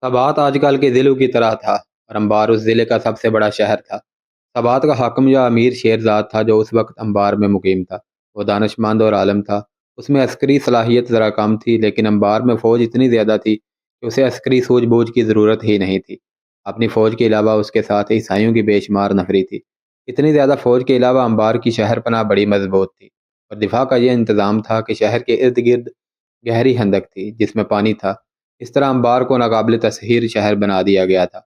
سبات آج کل کے ضلعوں کی طرح تھا اور انبار اس ضلع کا سب سے بڑا شہر تھا۔ سبات کا حاکم یا امیر شیرزاد تھا جو اس وقت انبار میں مقیم تھا۔ وہ دانشمند اور عالم تھا۔ اس میں عسکری صلاحیت ذرا کم تھی، لیکن انبار میں فوج اتنی زیادہ تھی کہ اسے عسکری سوجھ بوجھ کی ضرورت ہی نہیں تھی۔ اپنی فوج کے علاوہ اس کے ساتھ عیسائیوں کی بے شمار نفری تھی۔ اتنی زیادہ فوج کے علاوہ انبار کی شہر پناہ بڑی مضبوط تھی، اور دفاع کا یہ انتظام تھا کہ شہر کے ارد گرد گہری خندق تھی جس میں پانی تھا۔ اس طرح انبار کو ناقابل تسخیر شہر بنا دیا گیا تھا۔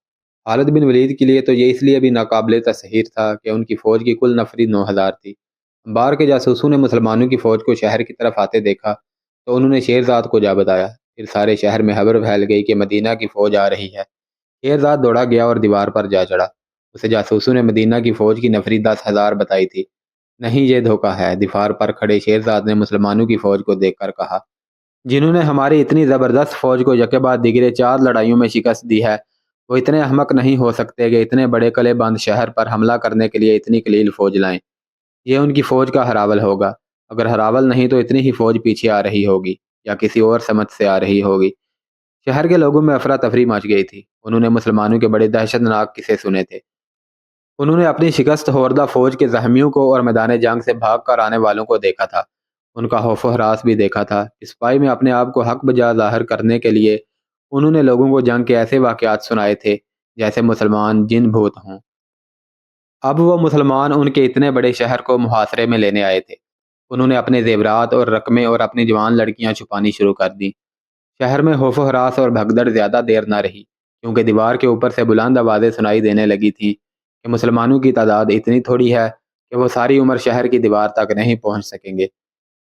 خالد بن ولید کے لیے تو یہ اس لیے بھی ناقابل تسخیر تھا کہ ان کی فوج کی کل نفری 9,000 تھی۔ انبار کے جاسوسوں نے مسلمانوں کی فوج کو شہر کی طرف آتے دیکھا تو انہوں نے شیرزاد کو جا بتایا۔ پھر سارے شہر میں خبر پھیل گئی کہ مدینہ کی فوج آ رہی ہے۔ شیرزاد دوڑا گیا اور دیوار پر جا چڑھا۔ اسے جاسوسوں نے مدینہ کی فوج کی نفری 10,000 بتائی تھی۔ نہیں، یہ دھوکہ ہے، دیوار پر کھڑے شیرزاد نے مسلمانوں کی فوج کو دیکھ کر کہا، جنہوں نے ہماری اتنی زبردست فوج کو یکے بعد دیگرے 4 لڑائیوں میں شکست دی ہے، وہ اتنے احمق نہیں ہو سکتے کہ اتنے بڑے قلعے بند شہر پر حملہ کرنے کے لیے اتنی قلیل فوج لائیں۔ یہ ان کی فوج کا ہراول ہوگا۔ اگر ہراول نہیں تو اتنی ہی فوج پیچھے آ رہی ہوگی یا کسی اور سمت سے آ رہی ہوگی۔ شہر کے لوگوں میں افراتفری مچ گئی تھی۔ انہوں نے مسلمانوں کے بڑے دہشت ناک قصے سنے تھے۔ انہوں نے اپنی شکست خوردہ فوج کے زخمیوں کو اور میدان جنگ سے بھاگ کر آنے والوں کو دیکھا تھا۔ ان کا خوف و ہراس بھی دیکھا تھا۔ سپاہی میں اپنے آپ کو حق بجا ظاہر کرنے کے لیے انہوں نے لوگوں کو جنگ کے ایسے واقعات سنائے تھے جیسے مسلمان جن بھوت ہوں۔ اب وہ مسلمان ان کے اتنے بڑے شہر کو محاصرے میں لینے آئے تھے۔ انہوں نے اپنے زیورات اور رقمیں اور اپنی جوان لڑکیاں چھپانی شروع کر دیں۔ شہر میں خوف و ہراس اور بھگدڑ زیادہ دیر نہ رہی، کیونکہ دیوار کے اوپر سے بلند آوازیں سنائی دینے لگی تھی کہ مسلمانوں کی تعداد اتنی تھوڑی ہے کہ وہ ساری عمر شہر کی دیوار تک نہیں پہنچ سکیں گے۔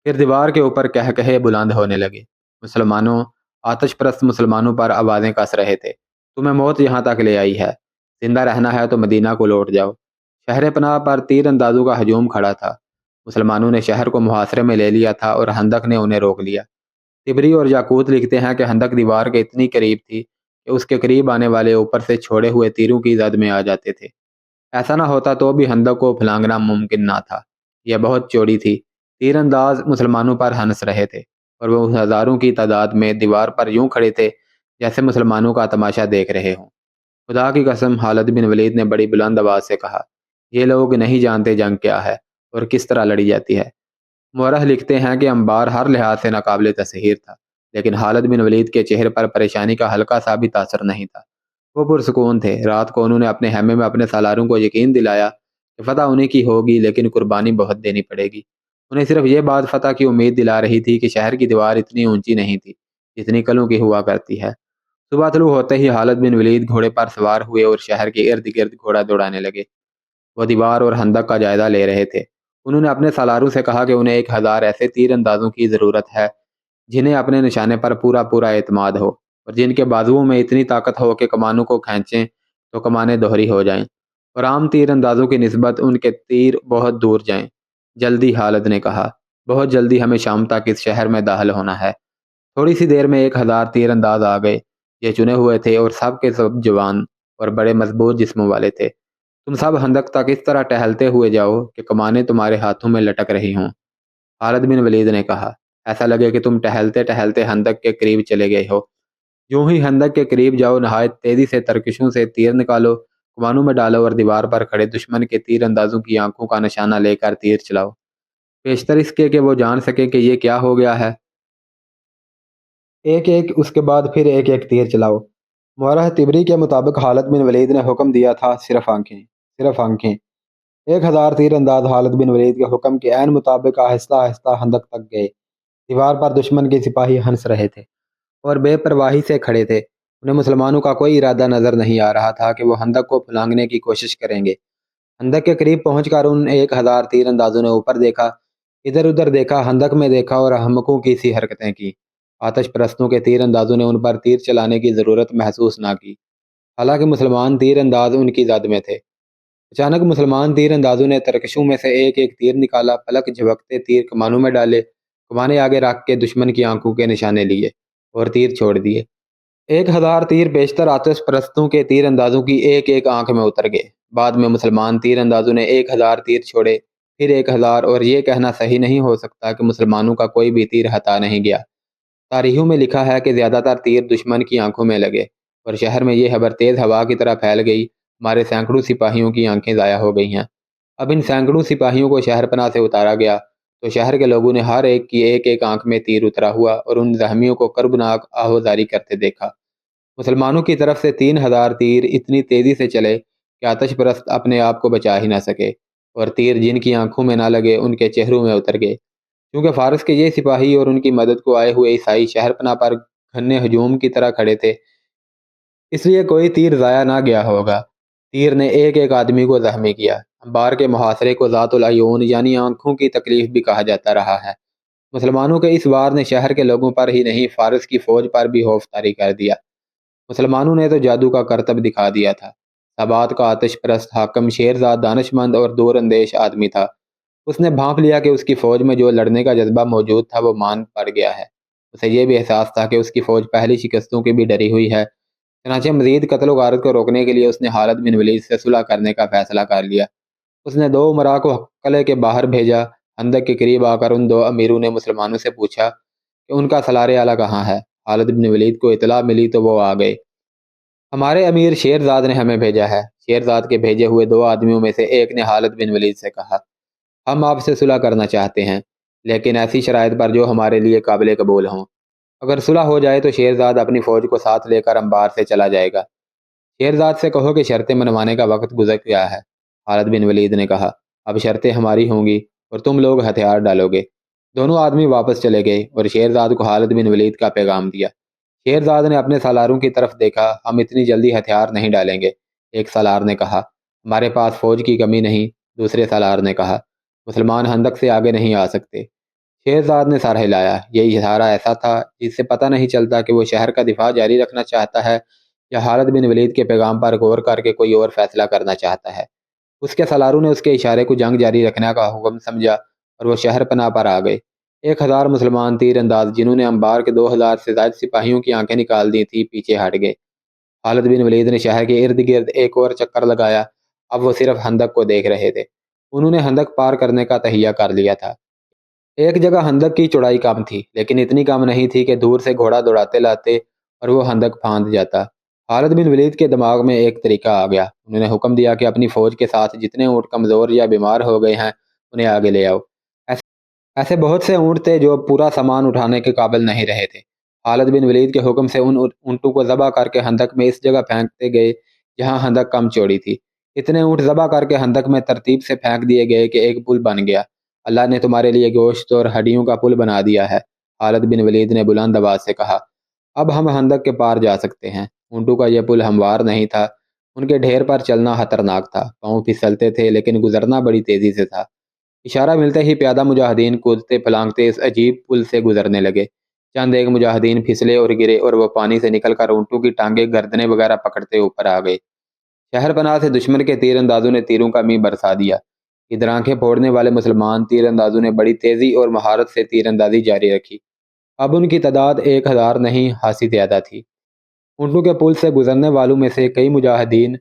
پھر دیوار کے اوپر کہے بلند ہونے لگے، مسلمانوں، آتش پرست مسلمانوں پر آوازیں کس رہے تھے، تمہیں موت یہاں تک لے آئی ہے، زندہ رہنا ہے تو مدینہ کو لوٹ جاؤ۔ شہر پناہ پر تیر اندازوں کا ہجوم کھڑا تھا۔ مسلمانوں نے شہر کو محاصرے میں لے لیا تھا اور خندق نے انہیں روک لیا۔ طبری اور یاقوت لکھتے ہیں کہ خندق دیوار کے اتنی قریب تھی کہ اس کے قریب آنے والے اوپر سے چھوڑے ہوئے تیروں کی زد میں آ جاتے تھے۔ ایسا نہ ہوتا تو بھی خندق کو پھلانگنا ممکن نہ تھا۔ یہ بہت چوڑی تھی۔ تیر انداز مسلمانوں پر ہنس رہے تھے اور وہ ہزاروں کی تعداد میں دیوار پر یوں کھڑے تھے جیسے مسلمانوں کا تماشا دیکھ رہے ہوں۔ خدا کی قسم، خالد بن ولید نے بڑی بلند آواز سے کہا، یہ لوگ نہیں جانتے جنگ کیا ہے اور کس طرح لڑی جاتی ہے۔ مورخ لکھتے ہیں کہ انبار ہر لحاظ سے ناقابل تسخیر تھا، لیکن خالد بن ولید کے چہرے پر پریشانی کا ہلکا سا بھی تاثر نہیں تھا۔ وہ پرسکون تھے۔ رات کو انہوں نے اپنے خیمے میں اپنے سالاروں کو یقین دلایا کہ فتح انہیں کی ہوگی، لیکن قربانی بہت دینی پڑے گی۔ انہیں صرف یہ بات فتح کی امید دلا رہی تھی کہ شہر کی دیوار اتنی اونچی نہیں تھی جتنی قلعوں کی ہوا کرتی ہے۔ صبح طلوع ہوتے ہی خالد بن ولید گھوڑے پر سوار ہوئے اور شہر کے ارد گرد گھوڑا دوڑانے لگے۔ وہ دیوار اور خندق کا جائزہ لے رہے تھے۔ انہوں نے اپنے سالاروں سے کہا کہ انہیں 1,000 ایسے تیر اندازوں کی ضرورت ہے جنہیں اپنے نشانے پر پورا اعتماد ہو اور جن کے بازوؤں میں اتنی طاقت ہو کہ کمانوں کو کھینچیں تو کمانیں دوہری ہو جائیں اور عام تیر اندازوں کی نسبت ان کے تیر بہت دور جائیں۔ جلدی، خالد نے کہا، بہت جلدی، ہمیں شام تک اس شہر میں داخل ہونا ہے۔ تھوڑی سی دیر میں 1,000 تیر انداز آ گئے۔ یہ چنے ہوئے تھے اور سب کے سب جوان اور بڑے مضبوط جسموں والے تھے۔ تم سب خندق تک اس طرح ٹہلتے ہوئے جاؤ کہ کمانیں تمہارے ہاتھوں میں لٹک رہی ہوں۔ خالد بن ولید نے کہا، ایسا لگے کہ تم ٹہلتے ٹہلتے خندق کے قریب چلے گئے ہو۔ یوں ہی خندق کے قریب جاؤ، نہایت تیزی سے ترکشوں سے تیر نکالو، کمانوں میں ڈالو اور دیوار پر کھڑے دشمن کے تیر اندازوں کی آنکھوں کا نشانہ لے کر تیر چلاؤ، پیشتر اس کے کہ وہ جان سکے کہ یہ کیا ہو گیا ہے۔ ایک ایک اس کے بعد پھر ایک ایک تیر چلاؤ۔ مورخ طبری کے مطابق خالد بن ولید نے حکم دیا تھا، صرف آنکھیں۔ 1,000 تیر انداز خالد بن ولید کے حکم کے عین مطابق آہستہ آہستہ خندق تک گئے۔ دیوار پر دشمن کے سپاہی ہنس رہے تھے اور بے پرواہی سے کھڑے تھے۔ انہیں مسلمانوں کا کوئی ارادہ نظر نہیں آ رہا تھا کہ وہ خندق کو پھلانگنے کی کوشش کریں گے۔ خندق کے قریب پہنچ کر ان 1,000 تیر اندازوں نے اوپر دیکھا، ادھر ادھر دیکھا، خندق میں دیکھا اور احمقوں کی سی حرکتیں کی۔ آتش پرستوں کے تیر اندازوں نے ان پر تیر چلانے کی ضرورت محسوس نہ کی، حالانکہ مسلمان تیر انداز ان کی زد میں تھے۔ اچانک مسلمان تیر اندازوں نے ترکشوں میں سے ایک ایک تیر نکالا، پلک جھپکتے تیر کمانوں میں ڈالے، کمانے آگے رکھ کے دشمن کی آنکھوں کے نشانے لیے اور تیر چھوڑ دیے۔ 1,000 تیر بیشتر آتش پرستوں کے تیر اندازوں کی ایک ایک آنکھ میں اتر گئے۔ بعد میں مسلمان تیر اندازوں نے 1,000 تیر چھوڑے، پھر 1,000، اور یہ کہنا صحیح نہیں ہو سکتا کہ مسلمانوں کا کوئی بھی تیر ہتا نہیں گیا۔ تاریخوں میں لکھا ہے کہ زیادہ تر تیر دشمن کی آنکھوں میں لگے اور شہر میں یہ خبر تیز ہوا کی طرح پھیل گئی، ہمارے سینکڑوں سپاہیوں کی آنکھیں ضائع ہو گئی ہیں۔ اب ان سینکڑوں سپاہیوں کو شہر پناہ سے اتارا گیا تو شہر کے لوگوں نے ہر ایک کی ایک ایک آنکھ میں تیر اترا ہوا اور ان زخمیوں کو کربناک آہوزاری کرتے دیکھا۔ مسلمانوں کی طرف سے 3,000 تیر اتنی تیزی سے چلے کہ آتش پرست اپنے آپ کو بچا ہی نہ سکے، اور تیر جن کی آنکھوں میں نہ لگے ان کے چہروں میں اتر گئے۔ کیونکہ فارس کے یہ سپاہی اور ان کی مدد کو آئے ہوئے عیسائی شہر پناہ پر گھنے ہجوم کی طرح کھڑے تھے، اس لیے کوئی تیر ضائع نہ گیا ہوگا۔ تیر نے ایک ایک آدمی کو زخمی کیا۔ انبار کے محاصرے کو ذات العیون یعنی آنکھوں کی تکلیف بھی کہا جاتا رہا ہے۔ مسلمانوں کے اس وار نے شہر کے لوگوں پر ہی نہیں، فارس کی فوج پر بھی خوف طاری کر دیا۔ مسلمانوں نے تو جادو کا کرتب دکھا دیا تھا۔ سبات کا آتش پرست حاکم شیرزاد دانش مند اور دور اندیش آدمی تھا۔ اس نے بھانپ لیا کہ اس کی فوج میں جو لڑنے کا جذبہ موجود تھا وہ مان پڑ گیا ہے۔ اسے یہ بھی احساس تھا کہ اس کی فوج پہلی شکستوں کی بھی ڈری ہوئی ہے۔ چنانچہ مزید قتل و غارت کو روکنے کے لیے اس نے خالد بن ولید سے صلح کرنے کا فیصلہ کر لیا۔ اس نے 2 امراء کو قلعے کے باہر بھیجا۔ خندق کے قریب آ کر ان 2 امیروں نے مسلمانوں سے پوچھا کہ ان کا سالار اعلیٰ کہاں ہے۔ خالد بن ولید کو اطلاع ملی تو وہ آ گئے۔ ہمارے امیر شیرزاد نے ہمیں بھیجا ہے۔ شیرزاد کے بھیجے ہوئے 2 آدمیوں میں سے ایک نے خالد بن ولید سے کہا، ہم آپ سے صلح کرنا چاہتے ہیں، لیکن ایسی شرائط پر جو ہمارے لیے قابل قبول ہوں۔ اگر صلح ہو جائے تو شیرزاد اپنی فوج کو ساتھ لے کر انبار سے چلا جائے گا۔ شیرزاد سے کہو کہ شرطیں منوانے کا وقت گزر گیا ہے۔ خالد بن ولید نے کہا، اب شرطیں ہماری ہوں گی اور تم لوگ ہتھیار ڈالو گے۔ دونوں آدمی واپس چلے گئے اور شیرزاد کو خالد بن ولید کا پیغام دیا۔ شیرزاد نے اپنے سالاروں کی طرف دیکھا، ہم اتنی جلدی ہتھیار نہیں ڈالیں گے۔ ایک سالار نے کہا، ہمارے پاس فوج کی کمی نہیں۔ دوسرے سالار نے کہا، مسلمان خندق سے آگے نہیں آ سکتے۔ شیرزاد نے سر ہلایا۔ یہ اشارہ ایسا تھا جس سے پتہ نہیں چلتا کہ وہ شہر کا دفاع جاری رکھنا چاہتا ہے یا خالد بن ولید کے پیغام پر غور کر کے کوئی اور فیصلہ کرنا چاہتا ہے۔ اس کے سالاروں نے اس کے اشارے کو جنگ جاری رکھنے کا حکم سمجھا اور وہ شہر پناہ پر آ گئے۔ 1,000 مسلمان تیر انداز جنہوں نے انبار کے 2,000 سے زائد سپاہیوں کی آنکھیں نکال دی تھی پیچھے ہٹ گئے۔ خالد بن ولید نے شہر کے ارد گرد ایک اور چکر لگایا۔ اب وہ صرف خندق کو دیکھ رہے تھے۔ انہوں نے خندق پار کرنے کا تہیہ کر لیا تھا۔ ایک جگہ خندق کی چوڑائی کم تھی، لیکن اتنی کم نہیں تھی کہ دور سے گھوڑا دوڑاتے لاتے اور وہ خندق پھاند جاتا۔ خالد بن ولید کے دماغ میں ایک طریقہ آ گیا۔ انہوں نے حکم دیا کہ اپنی فوج کے ساتھ جتنے اونٹ کمزور یا بیمار ہو گئے ہیں انہیں آگے لے آؤ۔ ایسے بہت سے اونٹ تھے جو پورا سامان اٹھانے کے قابل نہیں رہے تھے۔ خالد بن ولید کے حکم سے ان اونٹوں کو ذبح کر کے خندق میں اس جگہ پھینکتے گئے جہاں خندق کم چوڑی تھی۔ اتنے اونٹ ذبح کر کے خندق میں ترتیب سے پھینک دیے گئے کہ ایک پل بن گیا۔ اللہ نے تمہارے لیے گوشت اور ہڈیوں کا پل بنا دیا ہے۔ خالد بن ولید نے بلند آواز سے کہا، اب ہم خندق کے پار جا سکتے ہیں۔ اونٹوں کا یہ پل ہموار نہیں تھا، ان کے ڈھیر پر چلنا خطرناک تھا، پاؤں پھسلتے تھے لیکن گزرنا بڑی تیزی سے تھا۔ اشارہ ملتے ہی پیادہ مجاہدین کودتے پھلانگتے اس عجیب پل سے گزرنے لگے۔ چند ایک مجاہدین پھسلے اور گرے اور وہ پانی سے نکل کر اونٹوں کی ٹانگیں گردنیں وغیرہ پکڑتے اوپر آ گئے۔ شہر پناہ سے دشمن کے تیر اندازوں نے تیروں کا می برسا دیا۔ ادھر آنکھیں پھوڑنے والے مسلمان تیر اندازوں نے بڑی تیزی اور مہارت سے تیر اندازی جاری رکھی۔ اب ان کی تعداد 1,000 نہیں، خاصی زیادہ تھی۔ اونٹوں کے پل سے گزرنے والوں میں سے کئی مجاہدین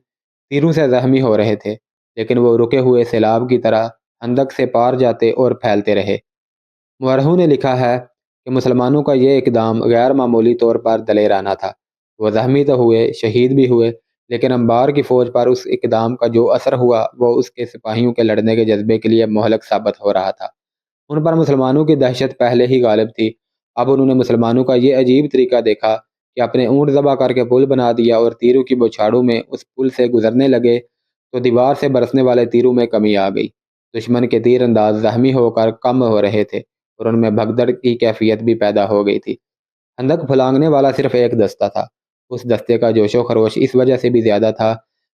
تیروں سے زخمی ہو رہے تھے، لیکن وہ رکے ہوئے سیلاب کی طرح خندق سے پار جاتے اور پھیلتے رہے۔ مورخوں نے لکھا ہے کہ مسلمانوں کا یہ اقدام غیر معمولی طور پر دلیرانہ تھا۔ وہ زخمی تو ہوئے، شہید بھی ہوئے، لیکن انبار کی فوج پر اس اقدام کا جو اثر ہوا وہ اس کے سپاہیوں کے لڑنے کے جذبے کے لیے مہلک ثابت ہو رہا تھا۔ ان پر مسلمانوں کی دہشت پہلے ہی غالب تھی۔ اب انہوں نے مسلمانوں کا یہ عجیب طریقہ دیکھا کہ اپنے اونٹ ذبح کر کے پل بنا دیا اور تیروں کی بوچھاڑوں میں اس پل سے گزرنے لگے تو دیوار سے برسنے والے تیروں میں کمی آ گئی۔ دشمن کے تیر انداز زخمی ہو کر کم ہو رہے تھے اور ان میں بھگدڑ کی کیفیت بھی پیدا ہو گئی تھی۔ خندق پھلانگنے والا صرف ایک دستہ تھا۔ اس دستے کا جوش و خروش اس وجہ سے بھی زیادہ تھا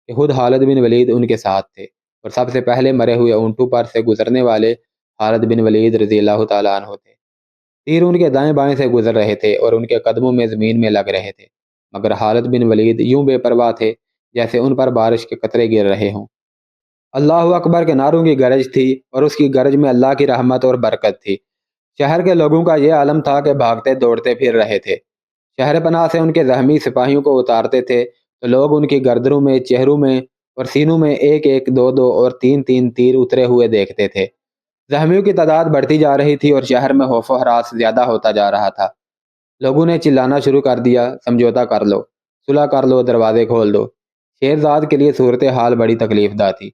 کہ خود خالد بن ولید ان کے ساتھ تھے اور سب سے پہلے مرے ہوئے اونٹوں پر سے گزرنے والے خالد بن ولید رضی اللہ تعالیٰ عنہ تھے۔ تیر ان کے دائیں بائیں سے گزر رہے تھے اور ان کے قدموں میں زمین میں لگ رہے تھے، مگر خالد بن ولید یوں بے پرواہ تھے جیسے ان پر بارش کے قطرے گر رہے ہوں۔ اللہ اکبر کے نعروں کی گرج تھی اور اس کی گرج میں اللہ کی رحمت اور برکت تھی۔ شہر کے لوگوں کا یہ عالم تھا کہ بھاگتے دوڑتے پھر رہے تھے۔ شہر پناہ سے ان کے زخمی سپاہیوں کو اتارتے تھے تو لوگ ان کی گردنوں میں، چہروں میں اور سینوں میں ایک ایک، دو دو اور تین تین تیر اترے ہوئے دیکھتے تھے۔ زخمیوں کی تعداد بڑھتی جا رہی تھی اور شہر میں خوف و ہراس زیادہ ہوتا جا رہا تھا۔ لوگوں نے چلانا شروع کر دیا، سمجھوتا کر لو، صلح کر لو، دروازے کھول دو۔ شیرزاد کے لیے صورتحال بڑی تکلیف دہ تھی۔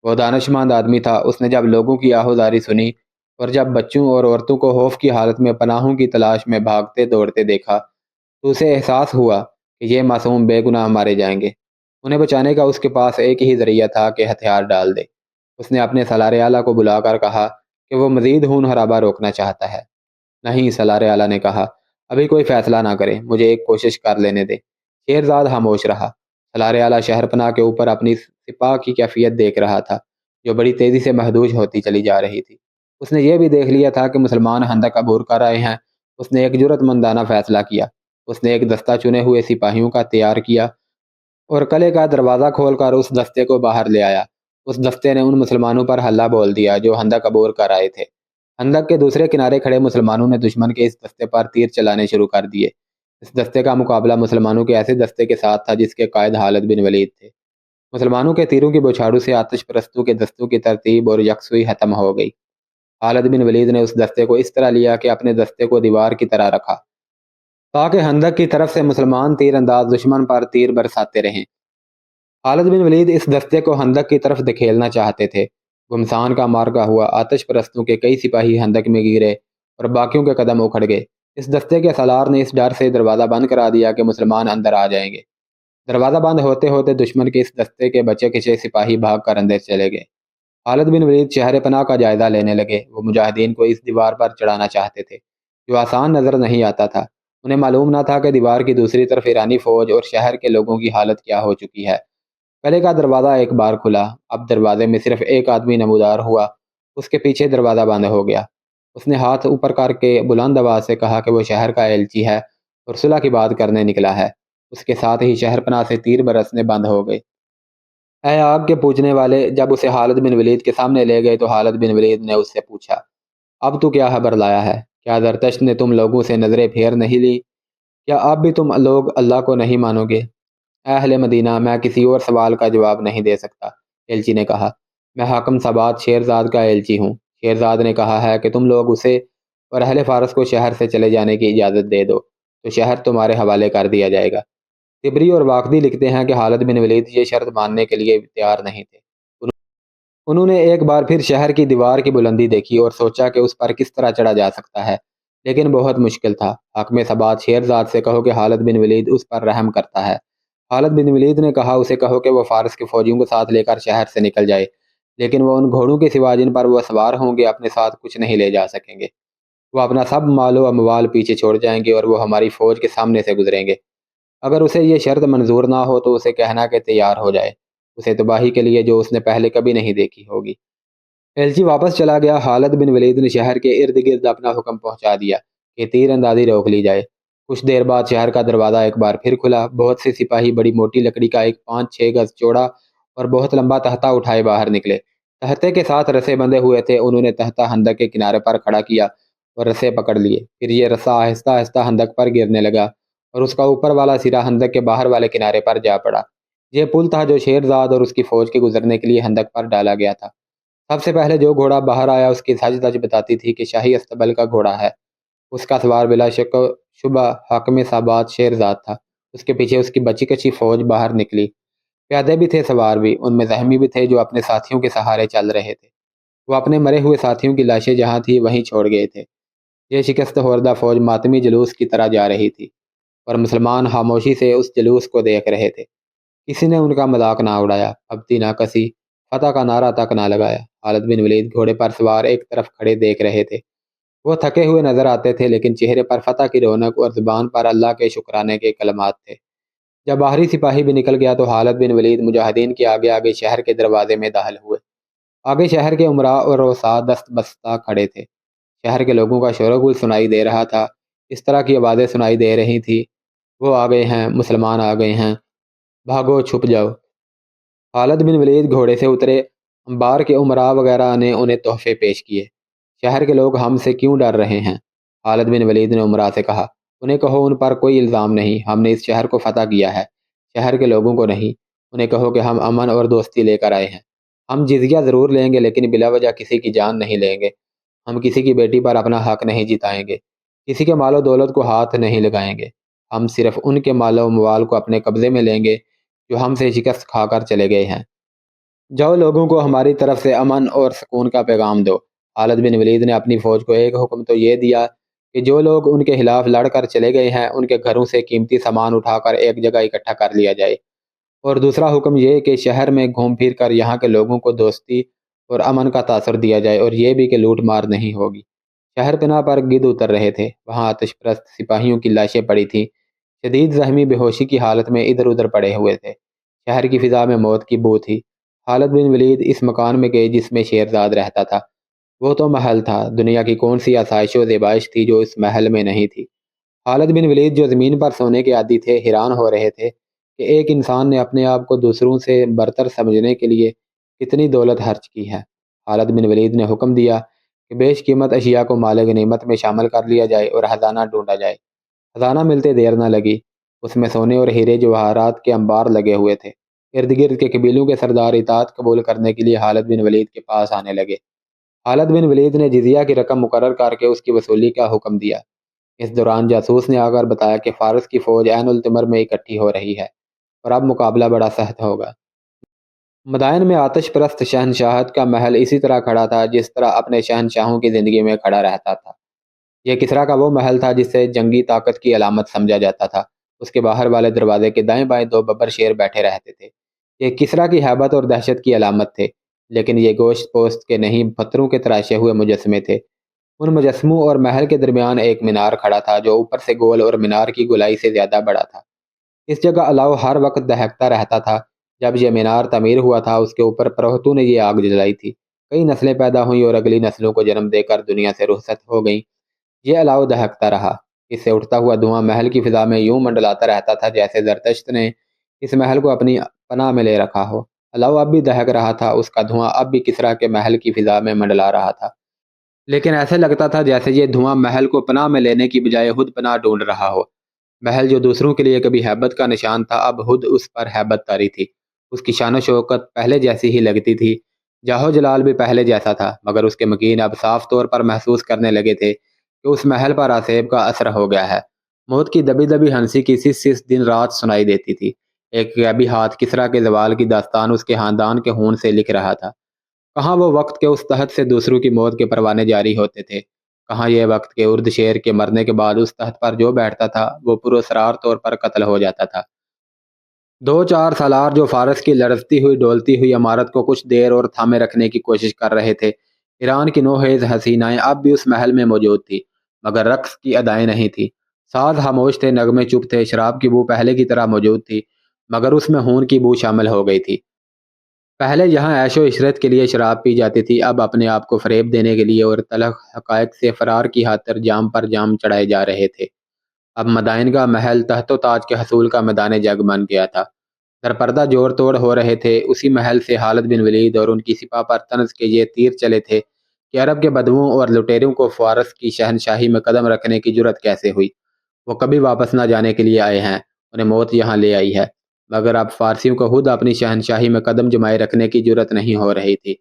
وہ دانشمند آدمی تھا، اس نے جب لوگوں کی آہوزاری سنی اور جب بچوں اور عورتوں کو خوف کی حالت میں پناہوں کی تلاش میں بھاگتے دوڑتے دیکھا تو اسے احساس ہوا کہ یہ معصوم بے گناہ مارے جائیں گے۔ انہیں بچانے کا اس کے پاس ایک ہی ذریعہ تھا کہ ہتھیار ڈال دے۔ اس نے اپنے سالار اعلیٰ کو بلا کر کہا کہ وہ مزید خون خرابہ روکنا چاہتا ہے۔ نہیں، سالار اعلیٰ نے کہا، ابھی کوئی فیصلہ نہ کریں، مجھے ایک کوشش کر لینے دے۔ شیرزاد خاموش رہا۔ سالار اعلیٰ شہر پناہ کے اوپر اپنی سپاہ کی کیفیت دیکھ رہا تھا جو بڑی تیزی سے محدود ہوتی چلی جا رہی تھی۔ اس نے یہ بھی دیکھ لیا تھا کہ مسلمان خندق عبور کر رہے ہیں۔ اس نے ایک جرأت مندانہ فیصلہ کیا۔ اس نے ایک دستہ چنے ہوئے سپاہیوں کا تیار کیا اور قلعے کا دروازہ کھول کر اس دستے کو باہر لے آیا۔ اس دستے نے ان مسلمانوں پر حملہ بول دیا جو خندق عبور کر آئے تھے۔ خندق کے دوسرے کنارے کھڑے مسلمانوں نے دشمن کے اس دستے پر تیر چلانے شروع کر دیے۔ اس دستے کا مقابلہ مسلمانوں کے ایسے دستے کے ساتھ تھا جس کے قائد خالد بن ولید تھے۔ مسلمانوں کے تیروں کی بوچھاڑوں سے آتش پرستوں کے دستوں کی ترتیب اور یکسوئی ختم ہو گئی۔ خالد بن ولید نے اس دستے کو اس طرح لیا کہ اپنے دستے کو دیوار کی طرح رکھا تاکہ خندق کی طرف سے مسلمان تیر انداز دشمن پر تیر برساتے رہیں۔ خالد بن ولید اس دستے کو خندق کی طرف دھکیلنا چاہتے تھے۔ گھمسان کا مارکا ہوا، آتش پرستوں کے کئی سپاہی خندق میں گرے اور باقیوں کے قدم اکھڑ گئے۔ اس دستے کے سالار نے اس ڈر سے دروازہ بند کرا دیا کہ مسلمان اندر آ جائیں گے۔ دروازہ بند ہوتے ہوتے دشمن کے اس دستے کے بچے کھچے سپاہی بھاگ کر اندر چلے گئے۔ خالد بن ولید شہر پناہ کا جائزہ لینے لگے۔ وہ مجاہدین کو اس دیوار پر چڑھانا چاہتے تھے جو آسان نظر نہیں آتا تھا۔ انہیں معلوم نہ تھا کہ دیوار کی دوسری طرف ایرانی فوج اور شہر کے لوگوں کی حالت کیا ہو چکی ہے۔ قلعے کا دروازہ ایک بار کھلا۔ اب دروازے میں صرف ایک آدمی نمودار ہوا۔ اس کے پیچھے دروازہ بند ہو گیا۔ اس نے ہاتھ اوپر کر کے بلند آواز سے کہا کہ وہ شہر کا ایلچی ہے اور صلح کی بات کرنے نکلا ہے۔ اس کے ساتھ ہی شہر پناہ سے تیر برسنے بند ہو گئے۔ اے آگ کے پوجنے والے، جب اسے خالد بن ولید کے سامنے لے گئے تو خالد بن ولید نے اس سے پوچھا، اب تو کیا خبر لایا ہے؟ کیا زرتشت نے تم لوگوں سے نظریں پھیر نہیں لی؟ کیا اب بھی تم لوگ اللہ کو نہیں مانو گے؟ اے اہل مدینہ، میں کسی اور سوال کا جواب نہیں دے سکتا، ایلچی نے کہا۔ میں حاکم ثبات شیرزاد کا ایلچی ہوں۔ شیرزاد نے کہا ہے کہ تم لوگ اسے اور اہل فارس کو شہر سے چلے جانے کی اجازت دے دو تو شہر تمہارے حوالے کر دیا جائے گا۔ طبری اور واقدی لکھتے ہیں کہ خالد بن ولید یہ شرط ماننے کے لیے تیار نہیں تھے۔ انہوں نے ایک بار پھر شہر کی دیوار کی بلندی دیکھی اور سوچا کہ اس پر کس طرح چڑھا جا سکتا ہے، لیکن بہت مشکل تھا۔ حاکم ثبات شیرزاد سے کہو کہ خالد بن ولید اس پر رحم کرتا ہے۔ خالد بن ولید نے کہا، اسے کہو کہ وہ فارس کے فوجیوں کو ساتھ لے کر شہر سے نکل جائے، لیکن وہ ان گھوڑوں کے سوا جن پر وہ سوار ہوں گے اپنے ساتھ کچھ نہیں لے جا سکیں گے۔ وہ اپنا سب مال و اموال پیچھے چھوڑ جائیں گے اور وہ ہماری فوج کے سامنے سے گزریں گے۔ اگر اسے یہ شرط منظور نہ ہو تو اسے کہنا کہ تیار ہو جائے، اسے تباہی کے لیے جو اس نے پہلے کبھی نہیں دیکھی ہوگی۔ ایلچی واپس چلا گیا۔ خالد بن ولید نے شہر کے ارد گرد اپنا حکم پہنچا دیا کہ تیر اندازی روک لی جائے۔ کچھ دیر بعد شہر کا دروازہ ایک بار پھر کھلا۔ بہت سے سپاہی بڑی موٹی لکڑی کا ایک 5-6 گز چوڑا اور بہت لمبا تختہ اٹھائے باہر نکلے۔ تختے کے ساتھ رسے بندھے ہوئے تھے۔ انہوں نے تختہ خندق کے کنارے پر کھڑا کیا اور رسے پکڑ لیے۔ پھر یہ رسا آہستہ آہستہ خندق پر گرنے لگا اور اس کا اوپر والا سرا خندق کے باہر والے کنارے پر جا پڑا۔ یہ پل تھا جو شیرزاد اور اس کی فوج کے گزرنے کے لیے خندق پر ڈالا گیا تھا۔ سب سے پہلے جو گھوڑا باہر آیا اس کی سج دج بتاتی تھی کہ شاہی استبل کا گھوڑا ہے۔ اس کا سوار بلا شک و شبہ حاکم ثبات شیرزاد تھا۔ اس کے پیچھے اس کی بچی کچی فوج باہر نکلی۔ پیادے بھی تھے، سوار بھی، ان میں زخمی بھی تھے جو اپنے ساتھیوں کے سہارے چل رہے تھے۔ وہ اپنے مرے ہوئے ساتھیوں کی لاشیں جہاں تھی وہیں چھوڑ گئے تھے۔ یہ شکست خوردہ فوج ماتمی جلوس کی طرح جا رہی تھی اور مسلمان خاموشی سے اس جلوس کو دیکھ رہے تھے۔ کسی نے ان کا مذاق نہ اڑایا، ابتی نہ کسی، فتح کا نعرہ تک نہ لگایا۔ خالد بن ولید گھوڑے پر سوار ایک طرف کھڑے دیکھ رہے تھے۔ وہ تھکے ہوئے نظر آتے تھے لیکن چہرے پر فتح کی رونق اور زبان پر اللہ کے شکرانے کے کلمات تھے۔ جب آخری سپاہی بھی نکل گیا تو خالد بن ولید مجاہدین کے آگے آگے شہر کے دروازے میں داخل ہوئے۔ آگے شہر کے امراء اور رؤساء دست بستہ کھڑے تھے۔ شہر کے لوگوں کا شور و غل سنائی دے رہا تھا۔ اس طرح کی آوازیں سنائی دے رہی تھی، وہ آ گئے ہیں، مسلمان آ گئے ہیں، بھاگو چھپ جاؤ۔ خالد بن ولید گھوڑے سے اترے۔ انبار کے امراء وغیرہ نے انہیں تحفے پیش کیے۔ شہر کے لوگ ہم سے کیوں ڈر رہے ہیں؟ خالد بن ولید نے امراء سے کہا، انہیں کہو ان پر کوئی الزام نہیں، ہم نے اس شہر کو فتح کیا ہے، شہر کے لوگوں کو نہیں۔ انہیں کہو کہ ہم امن اور دوستی لے کر آئے ہیں۔ ہم جزیہ ضرور لیں گے لیکن بلا وجہ کسی کی جان نہیں لیں گے۔ ہم کسی کی بیٹی پر اپنا حق نہیں جتائیں گے، کسی کے مال و دولت کو ہاتھ نہیں لگائیں گے۔ ہم صرف ان کے مال و موال کو اپنے قبضے میں لیں گے جو ہم سے شکست کھا کر چلے گئے ہیں۔ جاؤ لوگوں کو ہماری طرف سے امن اور سکون کا پیغام دو۔ خالد بن ولید نے اپنی فوج کو ایک حکم تو یہ دیا کہ جو لوگ ان کے خلاف لڑ کر چلے گئے ہیں ان کے گھروں سے قیمتی سامان اٹھا کر ایک جگہ اکٹھا کر لیا جائے، اور دوسرا حکم یہ کہ شہر میں گھوم پھر کر یہاں کے لوگوں کو دوستی اور امن کا تاثر دیا جائے، اور یہ بھی کہ لوٹ مار نہیں ہوگی۔ شہر پناہ پر گدھ اتر رہے تھے، وہاں آتش پرست سپاہیوں کی لاشیں پڑی تھیں، شدید زخمی بے ہوشی کی حالت میں ادھر ادھر پڑے ہوئے تھے، شہر کی فضا میں موت کی بو تھی۔ خالد بن ولید اس مکان میں گئے جس میں شیرزاد رہتا تھا۔ وہ تو محل تھا، دنیا کی کون سی آسائش و زیبائش تھی جو اس محل میں نہیں تھی۔ خالد بن ولید جو زمین پر سونے کے عادی تھے حیران ہو رہے تھے کہ ایک انسان نے اپنے آپ کو دوسروں سے برتر سمجھنے کے لیے کتنی دولت خرچ کی ہے۔ خالد بن ولید نے حکم دیا کہ بیش قیمت اشیاء کو مال غنیمت میں شامل کر لیا جائے اور خزانہ ڈھونڈا جائے۔ خزانہ ملتے دیر نہ لگی، اس میں سونے اور ہیرے جواہرات کے انبار لگے ہوئے تھے۔ ارد گرد کے قبیلوں کے سردار اطاعت قبول کرنے کے لیے خالد بن ولید کے پاس آنے لگے۔ خالد بن ولید نے جزیہ کی رقم مقرر کر کے اس کی وصولی کا حکم دیا۔ اس دوران جاسوس نے آ کر بتایا کہ فارس کی فوج عین التمر میں اکٹھی ہو رہی ہے اور اب مقابلہ بڑا سخت ہوگا۔ مدائن میں آتش پرست شہنشاہت کا محل اسی طرح کھڑا تھا جس طرح اپنے شہنشاہوں کی زندگی میں کھڑا رہتا تھا۔ یہ کسریٰ کا وہ محل تھا جسے جنگی طاقت کی علامت سمجھا جاتا تھا۔ اس کے باہر والے دروازے کے دائیں بائیں دو ببر شیر بیٹھے رہتے تھے۔ یہ کسریٰ کی ہیبت اور دہشت کی علامت تھے، لیکن یہ گوشت پوست کے نہیں پتھروں کے تراشے ہوئے مجسمے تھے۔ ان مجسموں اور محل کے درمیان ایک مینار کھڑا تھا جو اوپر سے گول اور مینار کی گولائی سے زیادہ بڑا تھا۔ اس جگہ الاؤ ہر وقت دہکتا رہتا تھا۔ جب یہ مینار تعمیر ہوا تھا اس کے اوپر پرہتوں نے یہ آگ جلائی تھی، کئی نسلیں پیدا ہوئیں اور اگلی نسلوں کو جنم دے کر دنیا سے رخصت ہو گئیں۔ یہ الاؤ دہکتا رہا، اس سے اٹھتا ہوا دھواں محل کی فضا میں یوں منڈلاتا رہتا تھا جیسے زرتشت نے اس محل کو اپنی پناہ میں لے رکھا ہو۔ الاؤ اب بھی دہک رہا تھا، اس کا دھواں اب بھی کسریٰ کے محل کی فضا میں منڈلا رہا تھا، لیکن ایسے لگتا تھا جیسے یہ دھواں محل کو پناہ میں لینے کی بجائے خود پناہ ڈھونڈ رہا ہو۔ محل جو دوسروں کے لیے کبھی ہیبت کا نشان تھا اب خود اس پر ہیبت طاری تھی۔ اس کی شان و شوکت پہلے جیسی ہی لگتی تھی، جاہ و جلال بھی پہلے جیسا تھا، مگر اس کے مکین اب صاف طور پر محسوس کرنے لگے تھے کہ اس محل پر آسیب کا اثر ہو گیا ہے۔ موت کی دبی دبی ہنسی کی سس سس دن رات سنائی دیتی تھی۔ ایک غیبی ہاتھ کسریٰ کے زوال کی داستان اس کے خاندان کے خون سے لکھ رہا تھا۔ کہاں وہ وقت کے اس تحت سے دوسروں کی موت کے پروانے جاری ہوتے تھے، کہاں یہ وقت کے ارد شیر کے مرنے کے بعد اس تحت پر جو بیٹھتا تھا وہ پراسرار طور پر قتل ہو جاتا تھا۔ دو چار سالار جو فارس کی لرزتی ہوئی ڈولتی ہوئی عمارت کو کچھ دیر اور تھامے رکھنے کی کوشش کر رہے تھے۔ ایران کی نوخیز حسینائیں اب بھی اس محل میں موجود تھی، مگر رقص کی ادائیں نہیں تھی۔ ساز خاموش تھے، نغمے چپ تھے، شراب کی بو پہلے کی طرح موجود تھی، مگر اس میں خون کی بو شامل ہو گئی تھی۔ پہلے یہاں عیش و عشرت کے لیے شراب پی جاتی تھی، اب اپنے آپ کو فریب دینے کے لیے اور تلخ حقائق سے فرار کی خاطر جام پر جام چڑھائے جا رہے تھے۔ اب مدائن کا محل تحت و تاج کے حصول کا میدان جنگ بن گیا تھا۔ در پردہ جوڑ توڑ ہو رہے تھے۔ اسی محل سے خالد بن ولید اور ان کی سپاہ پر طنز کے یہ تیر چلے تھے کہ عرب کے بدوؤں اور لٹیروں کو فارس کی شہنشاہی میں قدم رکھنے کی جرأت کیسے ہوئی؟ وہ کبھی واپس نہ جانے کے لیے آئے ہیں، انہیں موت یہاں لے آئی ہے، مگر اب فارسیوں کو خود اپنی شہنشاہی میں قدم جمائے رکھنے کی جرأت نہیں ہو رہی تھی۔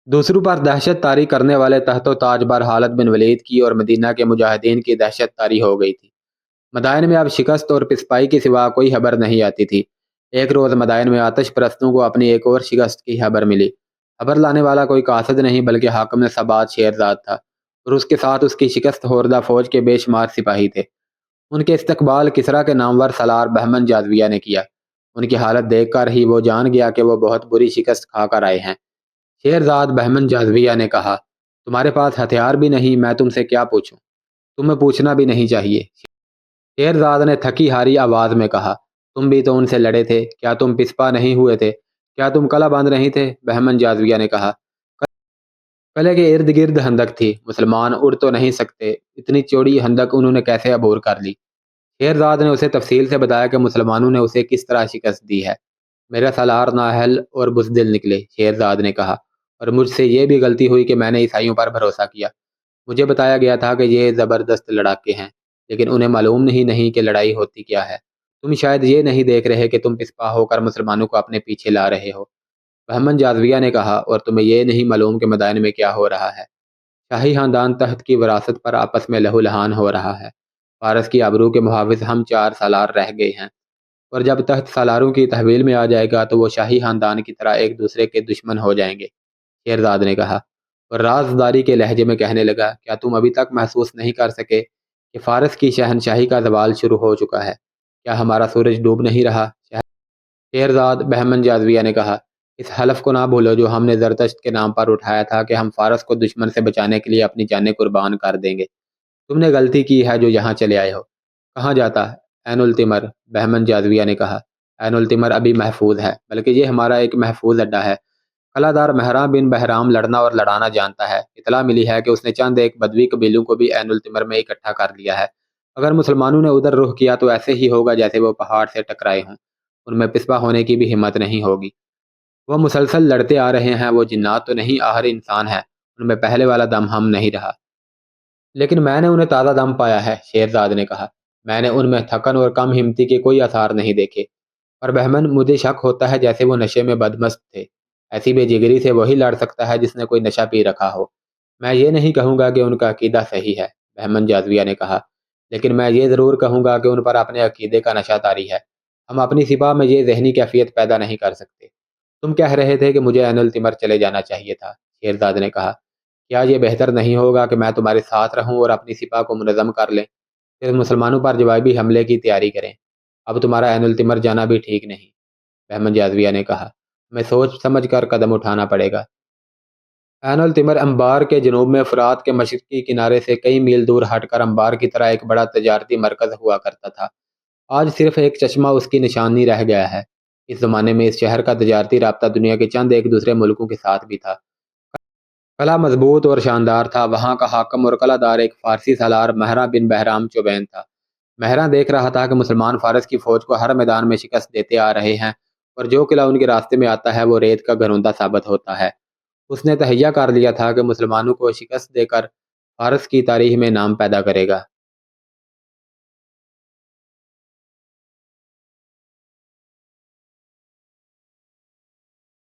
دوسروں پر دہشت طاری کرنے والے تحت و تاج پر خالد بن ولید کی اور مدینہ کے مجاہدین کی دہشت طاری ہو گئی تھی۔ مدائن میں اب شکست اور پسپائی کے سوا کوئی خبر نہیں آتی تھی۔ ایک روز مدائن میں آتش پرستوں کو اپنی ایک اور شکست کی خبر ملی۔ خبر لانے والا کوئی قاصد نہیں بلکہ حاکم ثبات شیرزاد تھا، اور اس کے ساتھ اس کی شکست خوردہ فوج کے بے شمار سپاہی تھے۔ ان کے استقبال کسریٰ کے نامور سالار بہمن جاذبیہ نے کیا۔ ان کی حالت دیکھ کر ہی وہ جان گیا کہ وہ بہت بری شکست کھا کر آئے ہیں۔ شیرزاد بہمن جاذبیہ نے کہا، تمہارے پاس ہتھیار بھی نہیں، میں تم سے کیا پوچھوں؟ تمہیں پوچھنا بھی نہیں چاہیے۔ شیرزاد نے تھکی ہاری آواز میں کہا، تم بھی تو ان سے لڑے تھے، کیا تم پسپا نہیں ہوئے تھے؟ کیا تم قلعہ بند نہیں تھے؟ بہمن جاذبیہ نے کہا، قلعے کے ارد گرد خندق تھی، مسلمان اڑ تو نہیں سکتے، اتنی چوڑی خندق انہوں نے کیسے عبور کر لی؟ شیرزاد نے اسے تفصیل سے بتایا کہ مسلمانوں نے اسے کس طرح شکست دی ہے۔ میرا سالار نااہل اور بزدل نکلے، شیرزاد نے کہا، اور مجھ سے یہ بھی غلطی ہوئی کہ میں نے عیسائیوں پر بھروسہ کیا۔ مجھے بتایا گیا تھا کہ یہ زبردست لڑاکے ہیں، لیکن انہیں معلوم نہیں کہ لڑائی ہوتی کیا ہے۔ تم شاید یہ نہیں دیکھ رہے کہ تم پسپا ہو کر مسلمانوں کو اپنے پیچھے لا رہے ہو۔ بہمن جاذبیہ نے کہا، اور تمہیں یہ نہیں معلوم کہ مدائن میں کیا ہو رہا ہے؟ شاہی خاندان تحت کی وراثت پر آپس میں لہو لہان ہو رہا ہے۔ فارس کی آبرو کے محافظ ہم 4 سالار رہ گئے ہیں، اور جب تخت سالاروں کی تحویل میں آ جائے گا تو وہ شاہی خاندان کی طرح ایک دوسرے کے دشمن ہو جائیں گے، شیرزاد نے کہا، اور رازداری کے لہجے میں کہنے لگا، کیا تم ابھی تک محسوس نہیں کر سکے کہ فارس کی شہنشاہی کا زوال شروع ہو چکا ہے؟ کیا ہمارا سورج ڈوب نہیں رہا؟ شیرزاد بہمن جازویہ نے کہا، اس حلف کو نہ بھولو جو ہم نے زرتشت کے نام پر اٹھایا تھا کہ ہم فارس کو دشمن سے بچانے کے لیے اپنی جانیں قربان کر دیں گے۔ تم نے غلطی کی ہے جو یہاں چلے آئے ہو۔ کہاں جاتا ہے عین التمر؟ بہمن جازویہ نے کہا، عین التمر ابھی محفوظ ہے، بلکہ یہ ہمارا ایک محفوظ اڈا ہے۔ قلعہ دار مہران بن بہرام لڑنا اور لڑانا جانتا ہے، اطلاع ملی ہے کہ اس نے چند ایک بدوی قبیلوں کو بھی عین التمر میں اکٹھا کر لیا ہے۔ اگر مسلمانوں نے ادھر رخ کیا تو ایسے ہی ہوگا جیسے وہ پہاڑ سے ٹکرائے ہوں، ان میں پسپا ہونے کی بھی ہمت نہیں ہوگی۔ وہ مسلسل لڑتے آ رہے ہیں، وہ جنات تو نہیں آخر انسان ہے، ان میں پہلے والا دم ہم نہیں رہا۔ لیکن میں نے انہیں تازہ دم پایا ہے، شیرزاد نے کہا، میں نے ان میں تھکن اور کم ہمتی کے کوئی آثار نہیں دیکھے۔ اور بہمن، مجھے شک ہوتا ہے جیسے وہ نشے میں بدمست تھے۔ ایسی بے جگری سے وہی لڑ سکتا ہے جس نے کوئی نشہ پی رکھا ہو۔ میں یہ نہیں کہوں گا کہ ان کا عقیدہ صحیح ہے، بہمن جازویہ نے کہا، لیکن میں یہ ضرور کہوں گا کہ ان پر اپنے عقیدے کا نشہ طاری ہے۔ ہم اپنی سپاہ میں یہ ذہنی کیفیت پیدا نہیں کر سکتے۔ تم کہہ رہے تھے کہ مجھے عین التمر چلے جانا چاہیے تھا، شیرزاد نے کہا، کیا یہ بہتر نہیں ہوگا کہ میں تمہارے ساتھ رہوں اور اپنی سپاہ کو منظم کر لیں، پھر مسلمانوں پر جوابی حملے کی تیاری کریں؟ اب تمہارا عین التمر جانا بھی ٹھیک نہیں، بہمن جازویہ نے کہا، ہمیں سوچ سمجھ کر قدم اٹھانا پڑے گا۔ عین التمر انبار کے جنوب میں فرات کے مشرقی کنارے سے کئی میل دور ہٹ کر انبار کی طرح ایک بڑا تجارتی مرکز ہوا کرتا تھا۔ آج صرف ایک چشمہ اس کی نشانی رہ گیا ہے۔ اس زمانے میں اس شہر کا تجارتی رابطہ دنیا کے چند ایک دوسرے ملکوں کے ساتھ بھی تھا۔ قلعہ مضبوط اور شاندار تھا، وہاں کا حاکم اور قلعہ دار ایک فارسی سالار مہراں بن بہرام چوبین تھا۔ مہراں دیکھ رہا تھا کہ مسلمان فارس کی فوج کو ہر میدان میں شکست دیتے آ رہے ہیں، اور جو قلعہ ان کے راستے میں آتا ہے وہ ریت کا گھروندہ ثابت ہوتا ہے۔ اس نے تہیہ کر لیا تھا کہ مسلمانوں کو شکست دے کر فارس کی تاریخ میں نام پیدا کرے گا۔